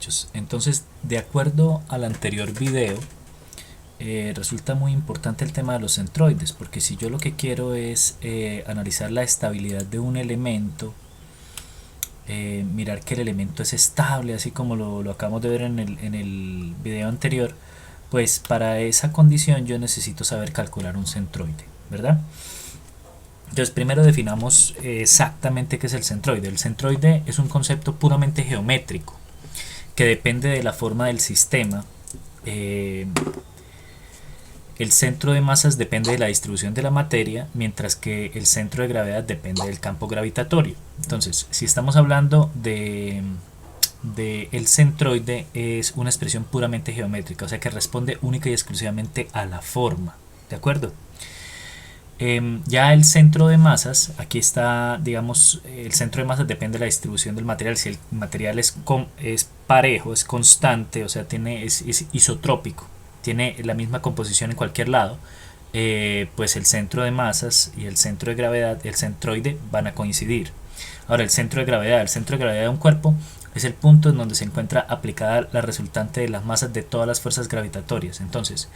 muchachos. Entonces, de acuerdo al anterior video, resulta muy importante el tema de los centroides, porque si yo lo que quiero es analizar la estabilidad de un elemento, mirar que el elemento es estable, así como lo acabamos de ver en el video anterior, pues para esa condición yo necesito saber calcular un centroide, ¿verdad? Entonces primero definamos exactamente qué es el centroide. El centroide es un concepto puramente geométrico que depende de la forma del sistema. El centro de masas depende de la distribución de la materia, mientras que el centro de gravedad depende del campo gravitatorio. Entonces, si estamos hablando de el centroide, es una expresión puramente geométrica, o sea que responde única y exclusivamente a la forma, ¿de acuerdo? Ya el centro de masas, aquí está, digamos, el centro de masas depende de la distribución del material. Si el material es parejo, es constante, o sea, es isotrópico, tiene la misma composición en cualquier lado, pues el centro de masas y el centro de gravedad, el centroide, van a coincidir. Ahora, el centro de gravedad de un cuerpo es el punto en donde se encuentra aplicada la resultante de las masas de todas las fuerzas gravitatorias. Entonces,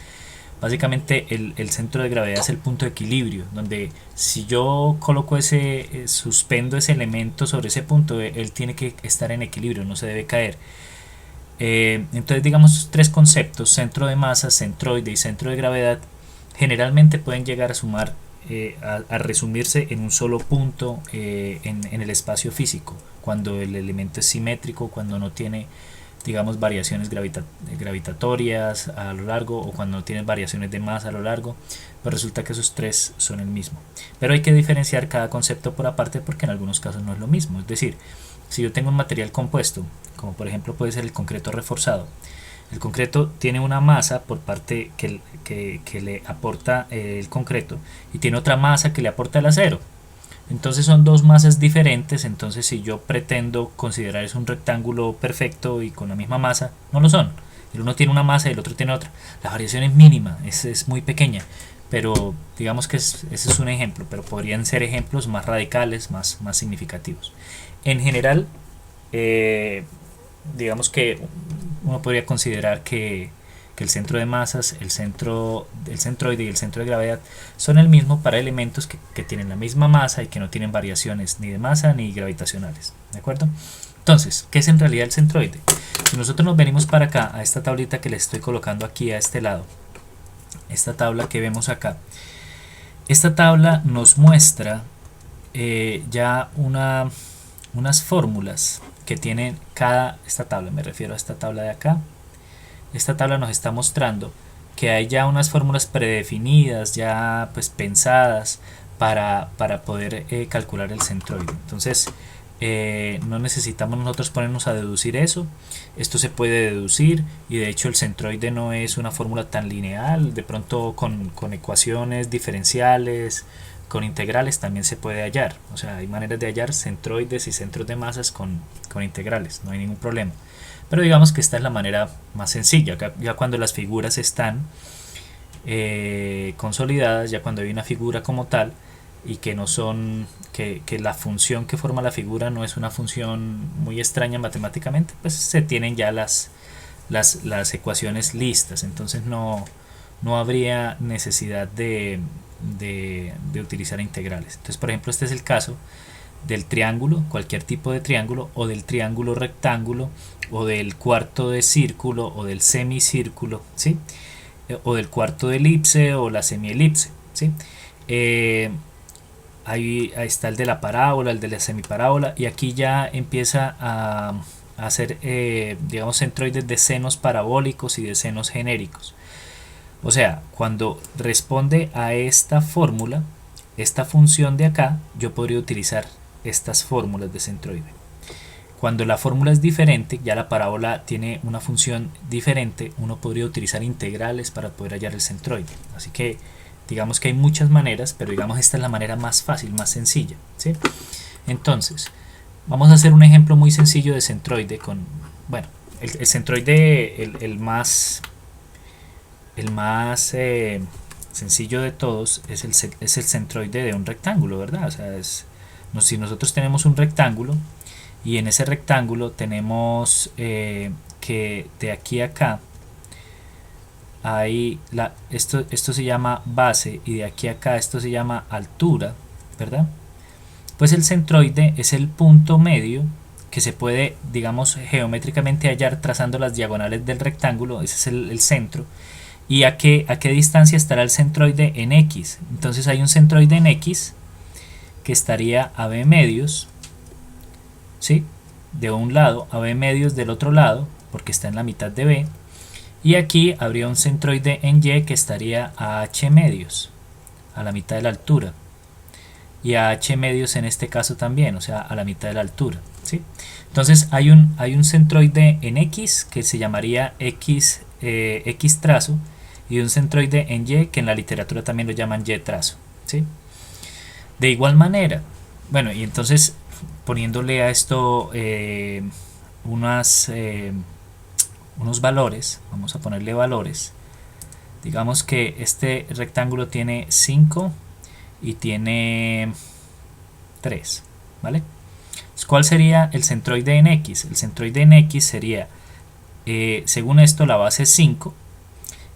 básicamente el centro de gravedad es el punto de equilibrio, donde si yo coloco suspendo ese elemento sobre ese punto, él tiene que estar en equilibrio, no se debe caer. Entonces, digamos, tres conceptos: centro de masa, centroide y centro de gravedad, generalmente pueden llegar a sumar, a resumirse en un solo punto en el espacio físico, cuando el elemento es simétrico, cuando no tiene, digamos, variaciones gravitatorias a lo largo, o cuando no tienen variaciones de masa a lo largo, pues resulta que esos tres son el mismo. Pero hay que diferenciar cada concepto por aparte, porque en algunos casos no es lo mismo. Es decir, si yo tengo un material compuesto, como por ejemplo puede ser el concreto reforzado, el concreto tiene una masa por parte que le aporta el concreto, y tiene otra masa que le aporta el acero. Entonces son dos masas diferentes. Entonces, si yo pretendo considerar es un rectángulo perfecto y con la misma masa, no lo son. El uno tiene una masa y el otro tiene otra. La variación es mínima, es muy pequeña, pero digamos que ese es un ejemplo, pero podrían ser ejemplos más radicales, más significativos. En general, digamos que uno podría considerar que el centro de masas, el centroide y el centro de gravedad son el mismo para elementos que tienen la misma masa y que no tienen variaciones ni de masa ni gravitacionales, ¿de acuerdo? Entonces, ¿qué es en realidad el centroide? Si nosotros nos venimos para acá, a esta tablita que les estoy colocando aquí a este lado, esta tabla que vemos acá, esta tabla nos muestra ya unas fórmulas que tienen esta tabla, me refiero a esta tabla de acá. Esta tabla nos está mostrando que hay ya unas fórmulas predefinidas, ya pues pensadas para poder calcular el centroide. Entonces, no necesitamos nosotros ponernos a deducir eso. Esto se puede deducir, y de hecho el centroide no es una fórmula tan lineal. De pronto con ecuaciones diferenciales, con integrales también se puede hallar. O sea, hay maneras de hallar centroides y centros de masas con integrales, no hay ningún problema. Pero digamos que esta es la manera más sencilla. Ya cuando las figuras están consolidadas, ya cuando hay una figura como tal, y que no son, que la función que forma la figura no es una función muy extraña matemáticamente, pues se tienen ya las ecuaciones listas. Entonces no habría necesidad de utilizar integrales. Entonces, por ejemplo, este es el caso del triángulo, cualquier tipo de triángulo, o del triángulo rectángulo, o del cuarto de círculo, o del semicírculo, ¿sí? O del cuarto de elipse, o la semielipse, ¿sí? Ahí está el de la parábola, el de la semiparábola, y aquí ya empieza a hacer, digamos, centroides de senos parabólicos y de senos genéricos. O sea, cuando responde a esta fórmula, esta función de acá, yo podría utilizar estas fórmulas de centroide. Cuando la fórmula es diferente, ya la parábola tiene una función diferente, uno podría utilizar integrales para poder hallar el centroide. Así que digamos que hay muchas maneras, pero digamos esta es la manera más fácil, más sencilla, ¿sí? Entonces, vamos a hacer un ejemplo muy sencillo de centroide con, bueno, el centroide, el más sencillo de todos es el centroide de un rectángulo, ¿verdad? O sea, si nosotros tenemos un rectángulo, y en ese rectángulo tenemos que que de aquí a acá hay esto se llama base y de aquí a acá esto se llama altura, ¿verdad? Pues el centroide es el punto medio que se puede, digamos, geométricamente hallar trazando las diagonales del rectángulo. Ese es el centro. ¿Y a qué distancia estará el centroide en X? Entonces hay un centroide en X que estaría a B medios, ¿sí? De un lado, a B medios del otro lado, porque está en la mitad de B. Y aquí habría un centroide en Y que estaría a H medios, a la mitad de la altura. Y a H medios en este caso también, o sea, a la mitad de la altura, ¿sí? Entonces hay un centroide en X que se llamaría X trazo, y un centroide en Y que en la literatura también lo llaman Y trazo, ¿sí? De igual manera, bueno, y entonces poniéndole a esto unos valores, vamos a ponerle valores. Digamos que este rectángulo tiene 5 y tiene 3, ¿vale? ¿Cuál sería el centroide en X? El centroide en X sería, según esto, la base es 5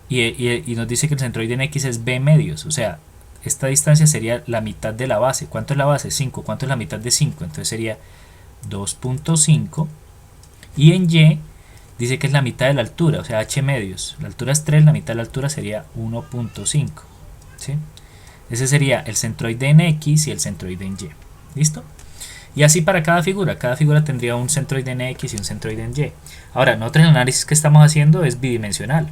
y nos dice que el centroide en X es B medios, o sea, esta distancia sería la mitad de la base. ¿Cuánto es la base? 5. ¿Cuánto es la mitad de 5? Entonces sería 2.5. Y en Y dice que es la mitad de la altura, o sea, H medios. La altura es 3, la mitad de la altura sería 1.5. ¿Sí? Ese sería el centroide en X y el centroide en Y. ¿Listo? Y así para cada figura tendría un centroide en X y un centroide en Y. Ahora, nosotros el análisis que estamos haciendo es bidimensional,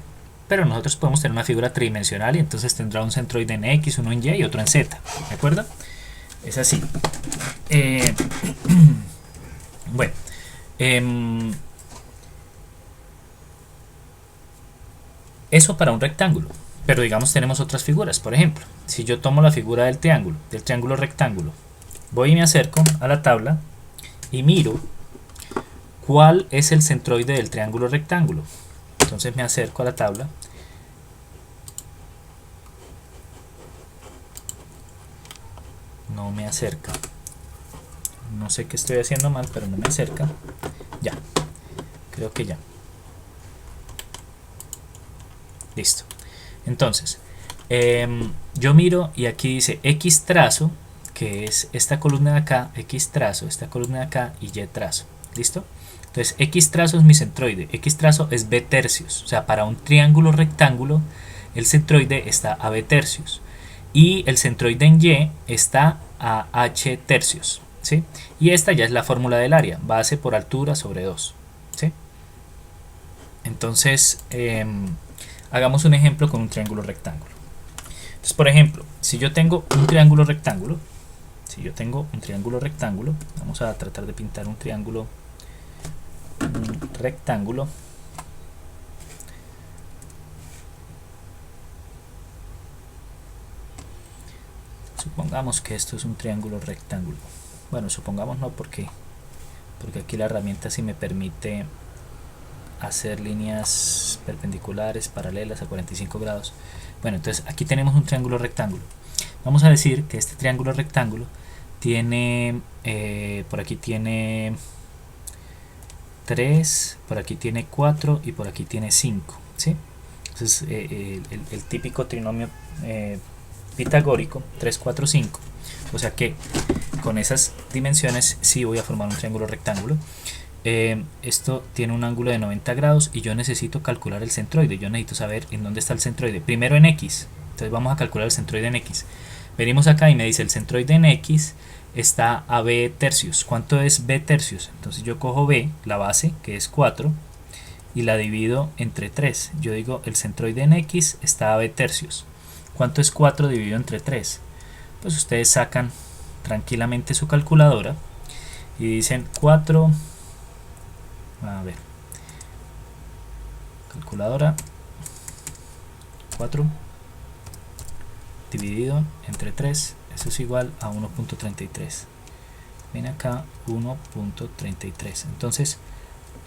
pero nosotros podemos tener una figura tridimensional y entonces tendrá un centroide en X, uno en Y y otro en Z. ¿De acuerdo? Es así. Bueno. Eso para un rectángulo. Pero digamos tenemos otras figuras. Por ejemplo, si yo tomo la figura del triángulo rectángulo, voy y me acerco a la tabla y miro cuál es el centroide del triángulo rectángulo. Entonces me acerco a la tabla no me acerca, no sé qué estoy haciendo mal, pero no me acerca. Ya, creo que ya. Listo. Entonces yo miro y aquí dice X trazo, que es esta columna de acá, X trazo, esta columna de acá y Y trazo. ¿Listo? Entonces X trazo es mi centroide, X trazo es B tercios, o sea, para un triángulo rectángulo el centroide está a B tercios y el centroide en Y está a H tercios, ¿sí? Y esta ya es la fórmula del área, base por altura sobre 2, ¿sí? Entonces hagamos un ejemplo con un triángulo rectángulo. Entonces, por ejemplo, si yo tengo un triángulo rectángulo, vamos a tratar de pintar un rectángulo. Supongamos que esto es un triángulo rectángulo. Bueno, supongamos no, porque aquí la herramienta sí me permite hacer líneas perpendiculares, paralelas a 45 grados. Bueno, entonces aquí tenemos un triángulo rectángulo. Vamos a decir que este triángulo rectángulo tiene, por aquí tiene 3, por aquí tiene 4 y por aquí tiene 5, ¿sí? Entonces el típico trinomio pitagórico 3, 4, 5. O sea que con esas dimensiones sí voy a formar un triángulo rectángulo. Esto tiene un ángulo de 90 grados y yo necesito calcular el centroide. Yo necesito saber en dónde está el centroide. Primero en X. Entonces vamos a calcular el centroide en X. Venimos acá y me dice el centroide en X está a B tercios. ¿Cuánto es B tercios? Entonces yo cojo B, la base, que es 4, y la divido entre 3. Yo digo el centroide en X está a B tercios. ¿Cuánto es 4 dividido entre 3? Pues ustedes sacan tranquilamente su calculadora y dicen 4, a ver, calculadora, 4 dividido entre 3, eso es igual a 1.33. Ven acá, 1.33. Entonces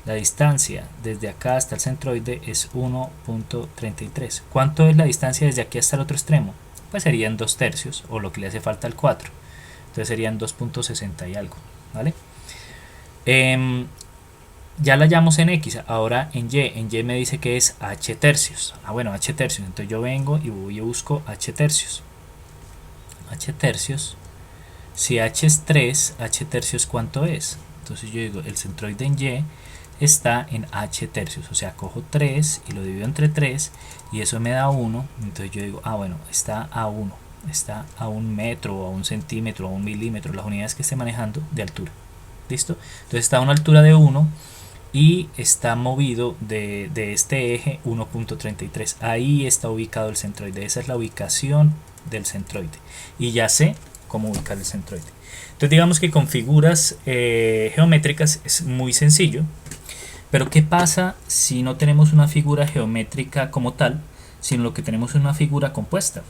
la distancia desde acá hasta el centroide es 1.33. ¿Cuánto es la distancia desde aquí hasta el otro extremo? Pues serían 2 tercios, o lo que le hace falta al 4. Entonces serían 2.60 y algo, ¿vale? Ya la hallamos en X, ahora en Y me dice que es H tercios. Bueno, H tercios, entonces yo vengo y voy y busco H tercios. H tercios, si H es 3, H tercios ¿cuánto es? Entonces yo digo, el centroide en Y está en H tercios, o sea, cojo 3 y lo divido entre 3 y eso me da 1, entonces yo digo, bueno, está a 1, está a 1 metro, o a 1 centímetro, o a 1 milímetro, las unidades que esté manejando de altura. ¿Listo? Entonces está a una altura de 1 y está movido de este eje 1.33. Ahí está ubicado el centroide, esa es la ubicación del centroide. Y ya sé cómo ubicar el centroide. Entonces digamos que con figuras geométricas es muy sencillo. Pero ¿qué pasa si no tenemos una figura geométrica como tal, sino lo que tenemos es una figura compuesta?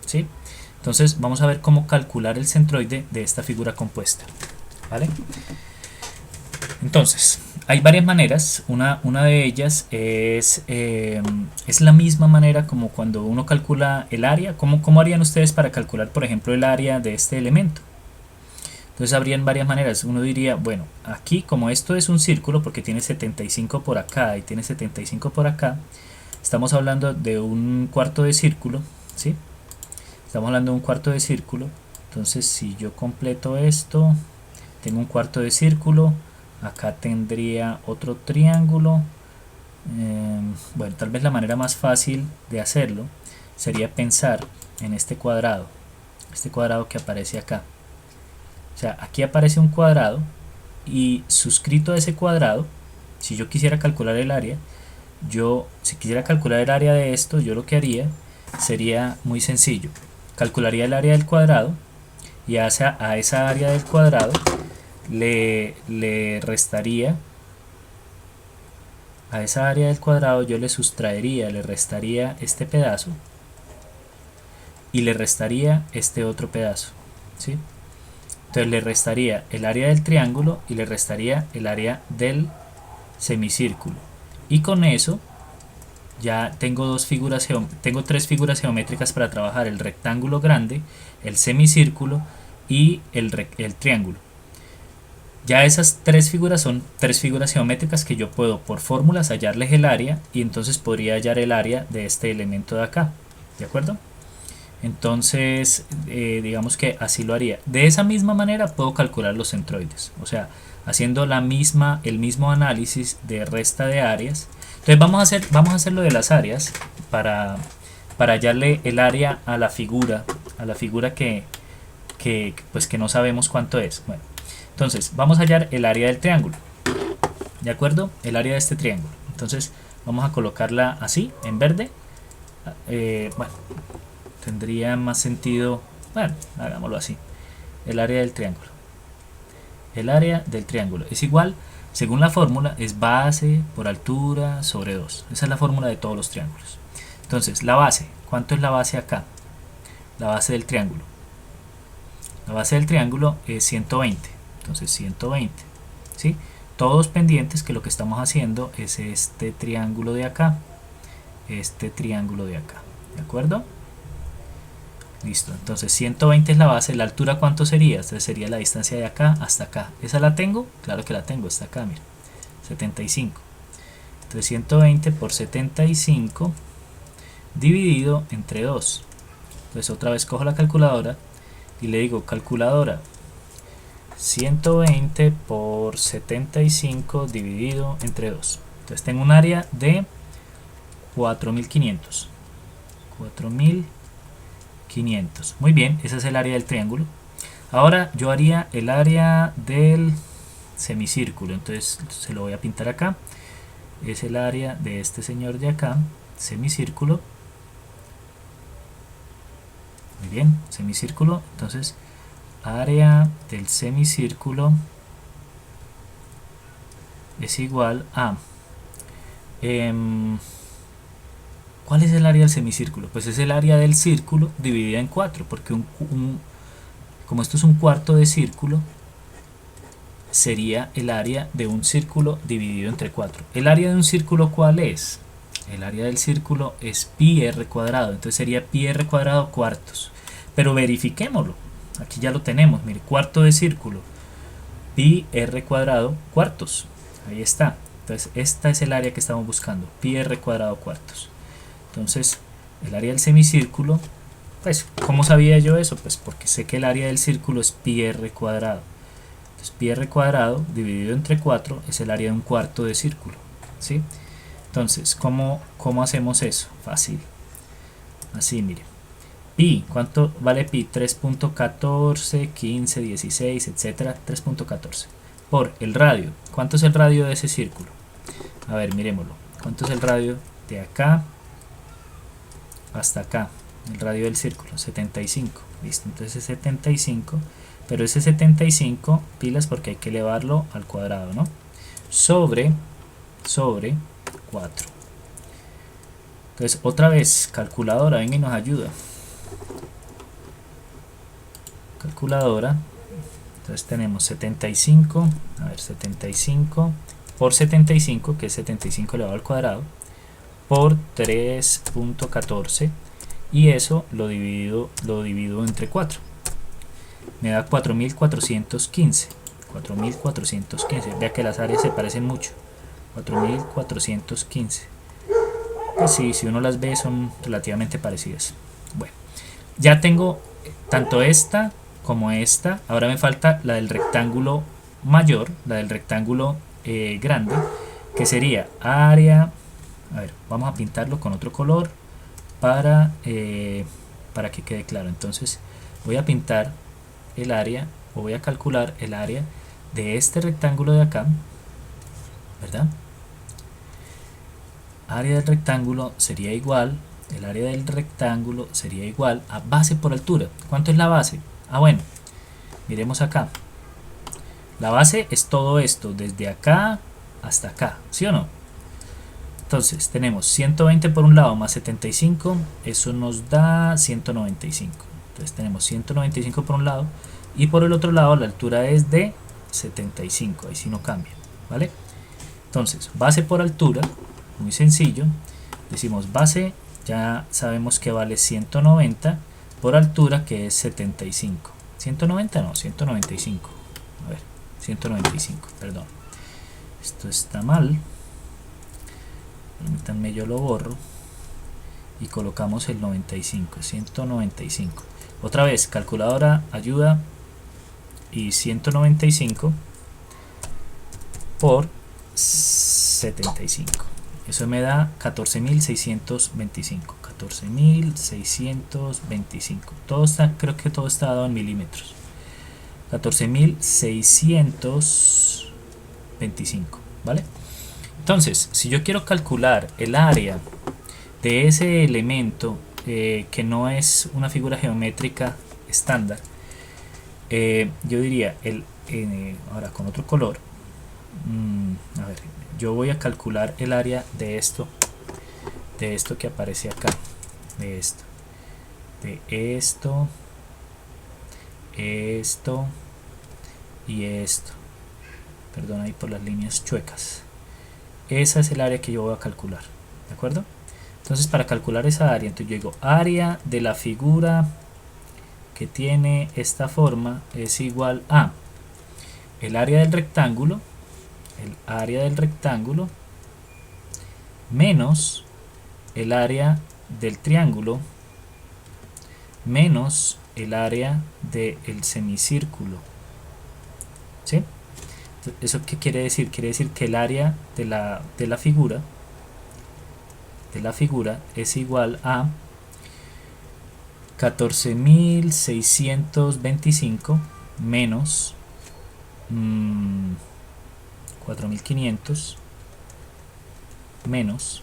¿Sí? Entonces vamos a ver cómo calcular el centroide de esta figura compuesta. ¿Vale? Entonces, hay varias maneras. Una de ellas es la misma manera como cuando uno calcula el área. ¿Cómo harían ustedes para calcular, por ejemplo, el área de este elemento? Entonces habrían varias maneras. Uno diría, bueno, aquí como esto es un círculo porque tiene 75 por acá y tiene 75 por acá, estamos hablando de un cuarto de círculo, ¿sí? Estamos hablando de un cuarto de círculo. Entonces si yo completo esto, tengo un cuarto de círculo, acá tendría otro triángulo. Bueno, tal vez la manera más fácil de hacerlo sería pensar en este cuadrado que aparece acá. O sea, aquí aparece un cuadrado y suscrito a ese cuadrado, si yo quisiera calcular el área, si quisiera calcular el área de esto, yo lo que haría sería muy sencillo. Calcularía el área del cuadrado y a esa área del cuadrado le restaría, a esa área del cuadrado yo le restaría este pedazo y le restaría este otro pedazo, ¿sí? Entonces le restaría el área del triángulo y le restaría el área del semicírculo. Y con eso ya tengo tres figuras geométricas para trabajar: el rectángulo grande, el semicírculo y el triángulo. Ya esas tres figuras son tres figuras geométricas que yo puedo por fórmulas hallarles el área, y entonces podría hallar el área de este elemento de acá. ¿De acuerdo? Entonces digamos que así lo haría. De esa misma manera puedo calcular los centroides, o sea, haciendo el mismo análisis de resta de áreas. Entonces vamos a hacer lo de las áreas para hallarle el área a la figura pues que no sabemos cuánto es. Bueno, entonces vamos a hallar el área del triángulo, ¿de acuerdo? El área de este triángulo. Entonces vamos a colocarla así en verde. Bueno, tendría más sentido, bueno, hagámoslo así. El área del triángulo, es igual, según la fórmula, es base por altura sobre 2. Esa es la fórmula de todos los triángulos. Entonces la base, ¿cuánto es la base acá? La base del triángulo es 120. Entonces 120, ¿sí? Todos pendientes que lo que estamos haciendo es este triángulo de acá, ¿de acuerdo? Listo, entonces 120 es la base. ¿La altura cuánto sería? Entonces sería la distancia de acá hasta acá. ¿Esa la tengo? Claro que la tengo, está acá, mira, 75. Entonces 120 por 75 dividido entre 2. Entonces otra vez cojo la calculadora y le digo, calculadora, 120 por 75 dividido entre 2. Entonces tengo un área de 4500. 4500. Muy bien, ese es el área del triángulo. Ahora yo haría el área del semicírculo. Entonces se lo voy a pintar acá. Es el área de este señor de acá, semicírculo. Muy bien, semicírculo. Entonces área del semicírculo es igual a ¿cuál es el área del semicírculo? Pues es el área del círculo dividida en 4, porque como esto es un cuarto de círculo, sería el área de un círculo dividido entre 4. ¿El área de un círculo cuál es? El área del círculo es pi r cuadrado, entonces sería pi r cuadrado cuartos. Pero verifiquémoslo, aquí ya lo tenemos, mire, cuarto de círculo, pi r cuadrado cuartos, ahí está. Entonces esta es el área que estamos buscando, pi r cuadrado cuartos. Entonces el área del semicírculo, pues ¿cómo sabía yo eso? Pues porque sé que el área del círculo es pi r cuadrado. Entonces pi r cuadrado dividido entre 4 es el área de un cuarto de círculo, ¿sí? Entonces, ¿cómo hacemos eso? Fácil. Así, mire. Pi, ¿cuánto vale pi? 3.14, 15, 16, etcétera. 3.14. Por el radio. ¿Cuánto es el radio de ese círculo? A ver, miremoslo. ¿Cuánto es el radio de acá hasta acá? El radio del círculo, 75. Listo, entonces es 75. Pero ese 75, pilas porque hay que elevarlo al cuadrado, ¿no? Sobre 4. Entonces, otra vez, calculadora, venga y nos ayuda. Calculadora. Entonces tenemos 75, a ver, 75 por 75, que es 75 elevado al cuadrado, por 3.14, y eso lo divido entre 4. Me da 4415. 4415. Vea que las áreas se parecen mucho. 4415. Pues sí, si uno las ve son relativamente parecidas. Bueno, ya tengo tanto esta como esta. Ahora me falta la del rectángulo mayor, la del rectángulo grande, que sería área. A ver, vamos a pintarlo con otro color para que quede claro. Entonces voy a pintar el área, o voy a calcular el área de este rectángulo de acá, ¿verdad? Área del rectángulo sería igual, el área del rectángulo sería igual a base por altura. ¿Cuánto es la base? Ah, bueno, miremos acá. La base es todo esto, desde acá hasta acá, ¿sí o no? Entonces tenemos 120 por un lado más 75, eso nos da 195. Entonces tenemos 195 por un lado y por el otro lado la altura es de 75, ahí sí no cambia, ¿vale? Entonces base por altura, muy sencillo, decimos base, ya sabemos que vale 190 por altura, que es 75. 190 no, 195. A ver, 195, perdón. Esto está mal. Permítanme, yo lo borro y colocamos el 95, 195. Otra vez, calculadora, ayuda, y 195 por 75. Eso me da 14.625. 14.625. Todo está, creo que todo está dado en milímetros. 14.625, ¿vale? Entonces, si yo quiero calcular el área de ese elemento que no es una figura geométrica estándar, yo diría, ahora con otro color, a ver, yo voy a calcular el área de esto que aparece acá, de esto, esto y esto, perdón ahí por las líneas chuecas. Esa es el área que yo voy a calcular, ¿de acuerdo? Entonces, para calcular esa área, entonces yo digo área de la figura que tiene esta forma es igual a el área del rectángulo, menos el área del triángulo menos el área del semicírculo, ¿sí? ¿Eso qué quiere decir? Quiere decir que el área de la figura es igual a 14.625 menos 4.500 menos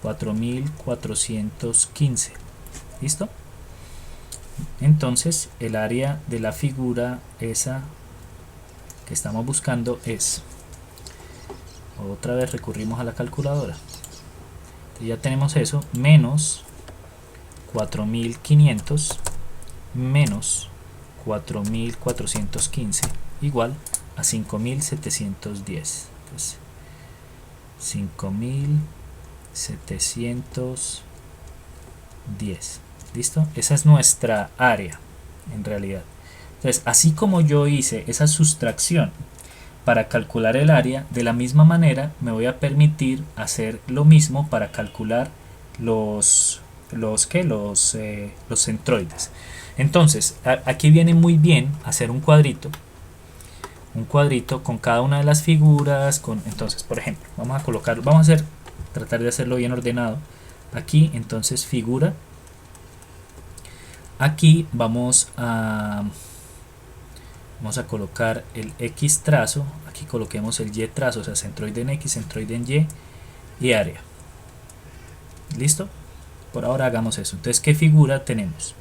4.415. ¿Listo? Entonces el área de la figura esa que estamos buscando es, otra vez recurrimos a la calculadora, entonces ya tenemos eso, menos 4.500 menos 4.415 igual a 5.710. Entonces 5.710. ¿Listo? Esa es nuestra área en realidad. Entonces, así como yo hice esa sustracción para calcular el área, de la misma manera me voy a permitir hacer lo mismo para calcular los centroides. Entonces, aquí viene muy bien hacer un cuadrito con cada una de las figuras. Entonces, por ejemplo, vamos a colocar, tratar de hacerlo bien ordenado. Aquí, entonces, figura. Aquí vamos a colocar el X trazo. Aquí coloquemos el Y trazo, o sea, centroide en X, centroide en Y y área. ¿Listo? Por ahora hagamos eso. Entonces, ¿qué figura tenemos?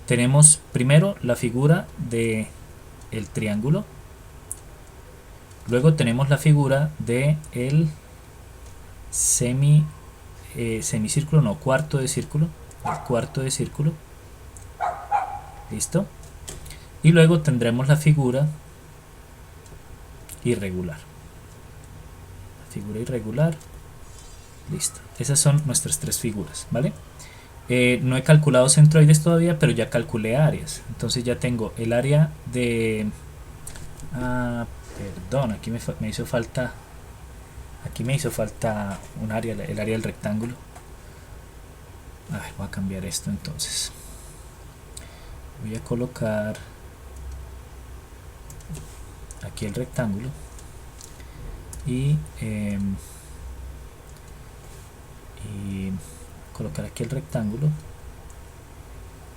Tenemos primero la figura de el triángulo. Luego tenemos la figura de el semicírculo, no, cuarto de círculo. El cuarto de círculo. ¿Listo? Y luego tendremos la figura irregular. La figura irregular. Listo. Esas son nuestras tres figuras, ¿vale? No he calculado centroides todavía, pero ya calculé áreas. Entonces ya tengo el área de... perdón, aquí me hizo falta... Aquí me hizo falta un área, el área del rectángulo. A ver, voy a cambiar esto entonces. Voy a colocar aquí el rectángulo y colocar aquí el rectángulo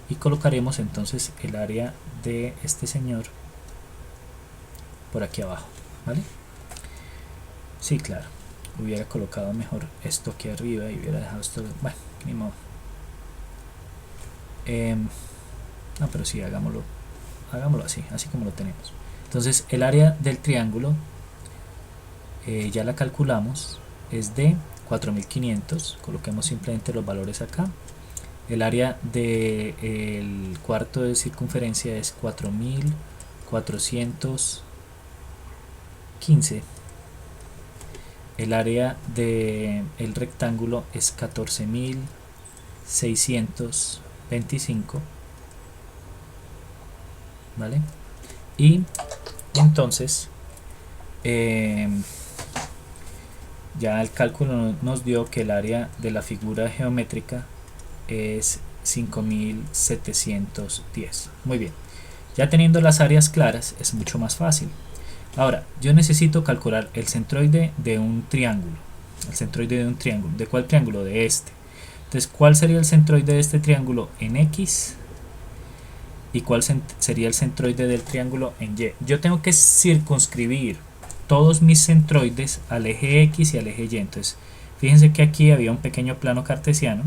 y colocaremos entonces el área de este señor por aquí abajo, ¿vale? Sí, claro, hubiera colocado mejor esto aquí arriba y hubiera dejado esto, bueno, ni modo. No, pero sí, hagámoslo así como lo tenemos. Entonces el área del triángulo ya la calculamos, es de 4500, coloquemos simplemente los valores acá. El área del cuarto de circunferencia es 4415. El área del rectángulo es 14625, ¿vale? Y entonces ya el cálculo nos dio que el área de la figura geométrica es 5710. Muy bien, ya teniendo las áreas claras es mucho más fácil. Ahora, yo necesito calcular el centroide de un triángulo. El centroide de un triángulo. ¿De cuál triángulo? De este. Entonces, ¿cuál sería el centroide de este triángulo en X? ¿Y cuál sería el centroide del triángulo en Y? Yo tengo que circunscribir todos mis centroides al eje X y al eje Y. Entonces, fíjense que aquí había un pequeño plano cartesiano.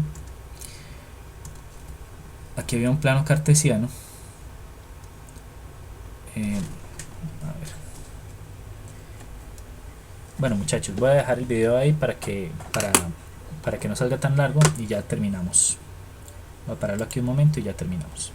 Aquí había un plano cartesiano. A ver. Bueno, muchachos, voy a dejar el video ahí para que no salga tan largo y ya terminamos. Voy a pararlo aquí un momento y ya terminamos.